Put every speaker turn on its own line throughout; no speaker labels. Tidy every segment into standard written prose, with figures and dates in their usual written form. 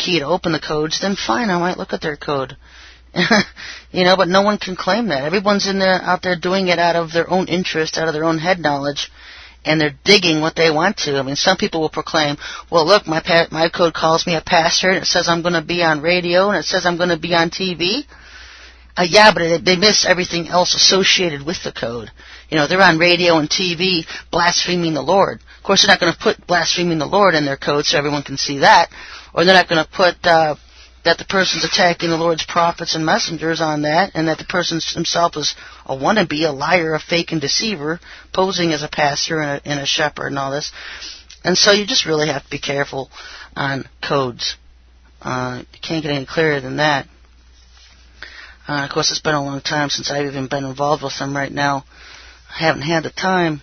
key to open the codes, then fine, I might look at their code. But no one can claim that. Everyone's out there doing it out of their own interest, out of their own head knowledge, and they're digging what they want to. I mean, some people will proclaim, well, look, my code calls me a pastor, and it says I'm going to be on radio, and it says I'm going to be on TV. Yeah, but they miss everything else associated with the code. They're on radio and TV blaspheming the Lord. Of course, they're not going to put blaspheming the Lord in their code so everyone can see that. Or they're not going to put that the person's attacking the Lord's prophets and messengers on that, and that the person himself is a wannabe, a liar, a fake and deceiver, posing as a pastor and a shepherd and all this. And so you just really have to be careful on codes. You can't get any clearer than that. Of course, it's been a long time since I've even been involved with them. Right now, I haven't had the time.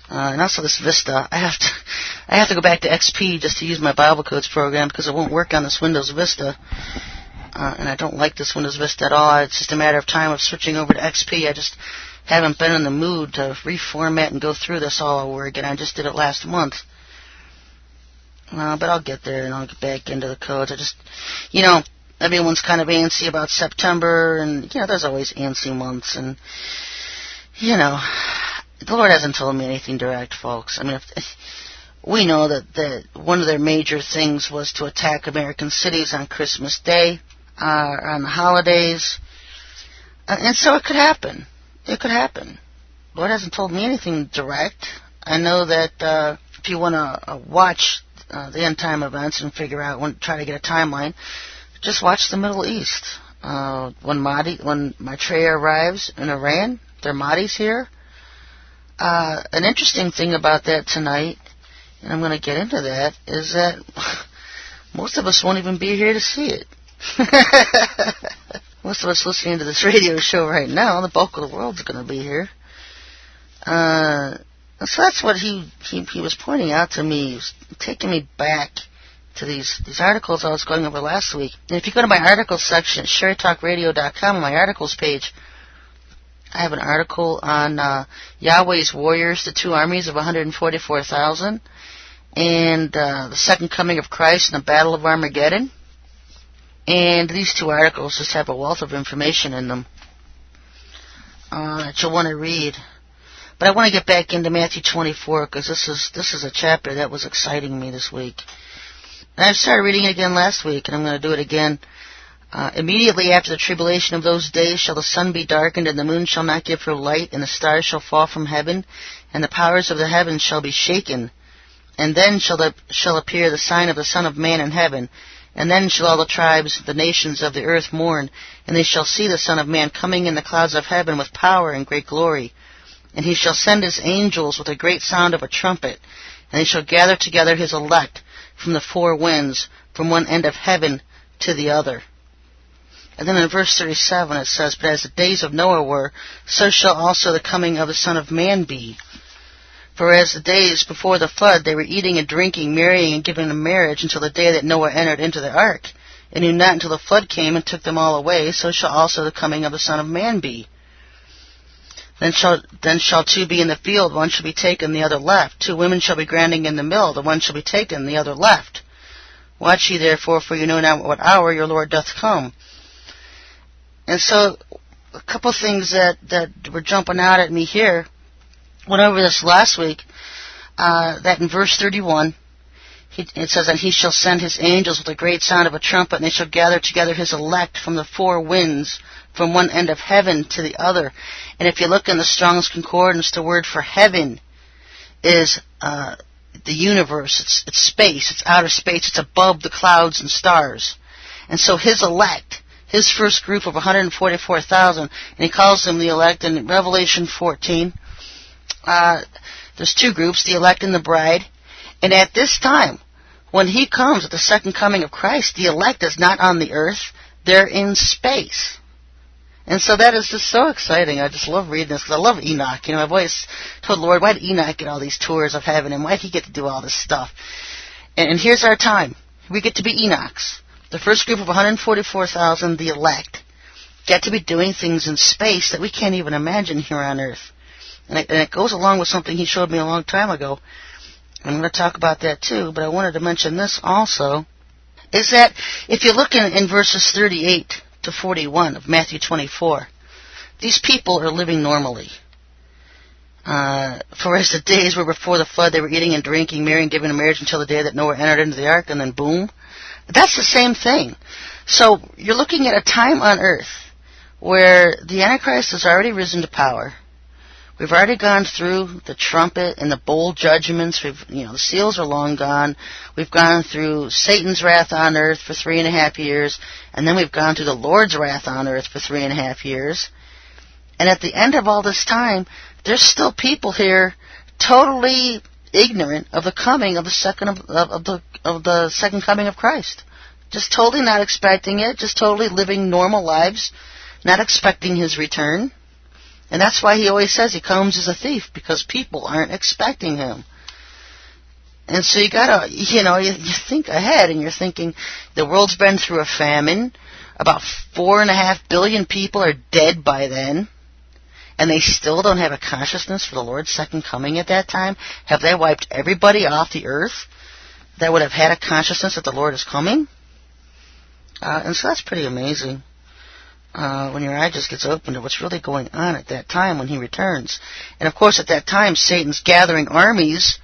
And also this Vista, I have to go back to XP just to use my Bible codes program because it won't work on this Windows Vista. And I don't like this Windows Vista at all. It's just a matter of time of switching over to XP. I just haven't been in the mood to reformat and go through this all over again. I just did it last month. But I'll get there and I'll get back into the codes. Everyone's kind of antsy about September, and, there's always antsy months, and, the Lord hasn't told me anything direct, folks. I mean, if we know that one of their major things was to attack American cities on Christmas Day, or on the holidays, and so it could happen. It could happen. The Lord hasn't told me anything direct. I know that if you want to watch the end time events and try to get a timeline, just watch the Middle East. When Maitreya arrives in Iran, their Mahdi's here. An interesting thing about that tonight, and I'm going to get into that, is that most of us won't even be here to see it. Most of us listening to this radio show right now, the bulk of the world's going to be here. So that's what he was pointing out to me. He was taking me back to these articles I was going over last week. And if you go to my articles section at SherryTalkRadio.com, on my articles page, I have an article on Yahweh's warriors, the two armies of 144,000, and the second coming of Christ and the Battle of Armageddon. And these two articles just have a wealth of information in them that you'll want to read. But I want to get back into Matthew 24 because this is a chapter that was exciting me this week. And I started reading it again last week, and I'm going to do it again. Immediately after the tribulation of those days shall the sun be darkened, and the moon shall not give her light, and the stars shall fall from heaven, and the powers of the heavens shall be shaken. And then shall appear the sign of the Son of Man in heaven. And then shall all the tribes, the nations of the earth mourn, and they shall see the Son of Man coming in the clouds of heaven with power and great glory. And he shall send his angels with a great sound of a trumpet, and they shall gather together his elect from the four winds, from one end of heaven to the other. And then in verse 37 it says, But as the days of Noah were, so shall also the coming of the Son of Man be. For as the days before the flood, they were eating and drinking, marrying and giving in marriage, until the day that Noah entered into the ark, and knew not until the flood came and took them all away, so shall also the coming of the Son of Man be. Then shall two be in the field, one shall be taken, the other left. Two women shall be grinding in the mill, the one shall be taken, the other left. Watch ye therefore, for you know not what hour your Lord doth come. And so, a couple things that were jumping out at me here. Went over this last week, that in verse 31, it says, And he shall send his angels with a great sound of a trumpet, and they shall gather together his elect from the four winds, from one end of heaven to the other. And if you look in the Strong's Concordance, the word for heaven is the universe. It's space. It's outer space. It's above the clouds and stars. And so his elect, his first group of 144,000, and he calls them the elect in Revelation 14. There's two groups, the elect and the bride. And at this time, when he comes at the second coming of Christ, the elect is not on the earth. They're in space. And so that is just so exciting. I just love reading this because I love Enoch. I've always told the Lord, why did Enoch get all these tours of heaven, and why did he get to do all this stuff? And here's our time. We get to be Enochs. The first group of 144,000, the elect, get to be doing things in space that we can't even imagine here on earth. And it goes along with something he showed me a long time ago. I'm going to talk about that too, but I wanted to mention this also. is that if you look in verses 38 to 41 of Matthew 24, these people are living normally. For as the days were before the flood, they were eating and drinking, marrying, giving in marriage until the day that Noah entered into the ark, and then boom. That's the same thing. So you're looking at a time on earth where the Antichrist has already risen to power. We've already gone through the trumpet and the bowl judgments. The seals are long gone. We've gone through Satan's wrath on earth for 3.5 years, and then we've gone through the Lord's wrath on earth for 3.5 years. And at the end of all this time, there's still people here totally ignorant of the coming of the second coming of Christ. Just totally not expecting it, just totally living normal lives, not expecting his return. And that's why he always says he comes as a thief, because people aren't expecting him. And so you gotta, you think ahead, and you're thinking the world's been through a famine. About 4.5 billion people are dead by then. And they still don't have a consciousness for the Lord's second coming at that time? Have they wiped everybody off the earth that would have had a consciousness that the Lord is coming? And so that's pretty amazing. When your eye just gets open to what's really going on at that time when he returns. And of course at that time Satan's gathering armies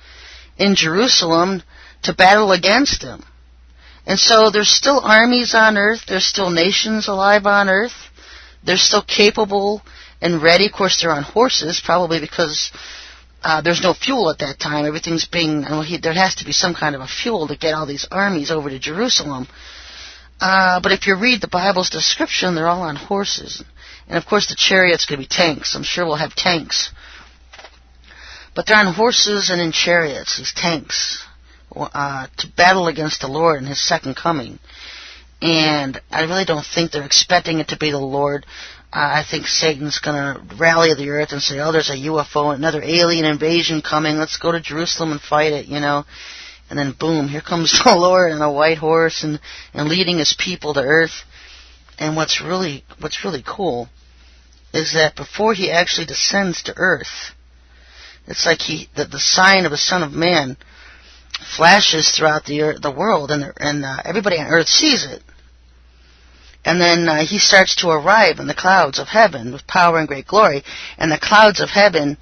in Jerusalem to battle against him. And so there's still armies on earth, there's still nations alive on earth, they're still capable and ready. Of course they're on horses, probably because there's no fuel at that time. Everything's being, there has to be some kind of a fuel to get all these armies over to Jerusalem. But if you read the Bible's description, they're all on horses. And of course the chariot's going to be tanks. I'm sure we'll have tanks. But they're on horses and in chariots, these tanks, to battle against the Lord and his second coming. And I really don't think they're expecting it to be the Lord. I think Satan's going to rally the earth and say, there's a UFO, another alien invasion coming. Let's go to Jerusalem and fight it, And then boom, here comes the Lord on a white horse and leading his people to earth. And what's really cool is that before he actually descends to earth, it's like the sign of the Son of Man flashes throughout the world, and everybody on earth sees it. And then he starts to arrive in the clouds of heaven with power and great glory. And the clouds of heaven,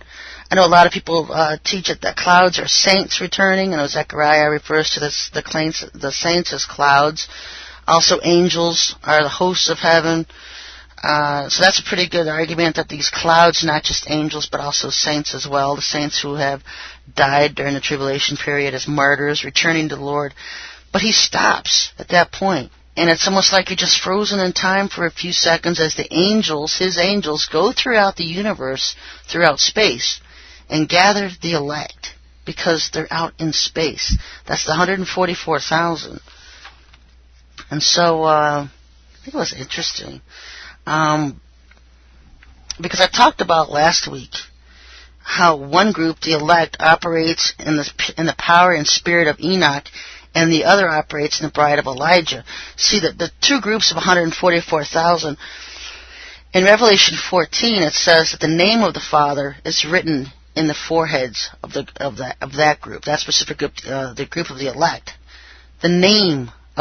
I know a lot of people teach it that clouds are saints returning. I know Zechariah refers to the saints as clouds. Also, angels are the hosts of heaven. So that's a pretty good argument that these clouds, not just angels, but also saints as well. The saints who have died during the tribulation period as martyrs, returning to the Lord. But he stops at that point. And it's almost like you're just frozen in time for a few seconds as the angels, his angels, go throughout the universe, throughout space, and gather the elect, because they're out in space. That's the 144,000. And so, I think it was interesting. Because I talked about last week how one group, the elect, operates in the power and spirit of Enoch, and the other operates in the bride of Elijah. See, that the two groups of 144,000, in Revelation 14, it says that the name of the Father is written in the foreheads of that group, that specific group, the group of the elect. The name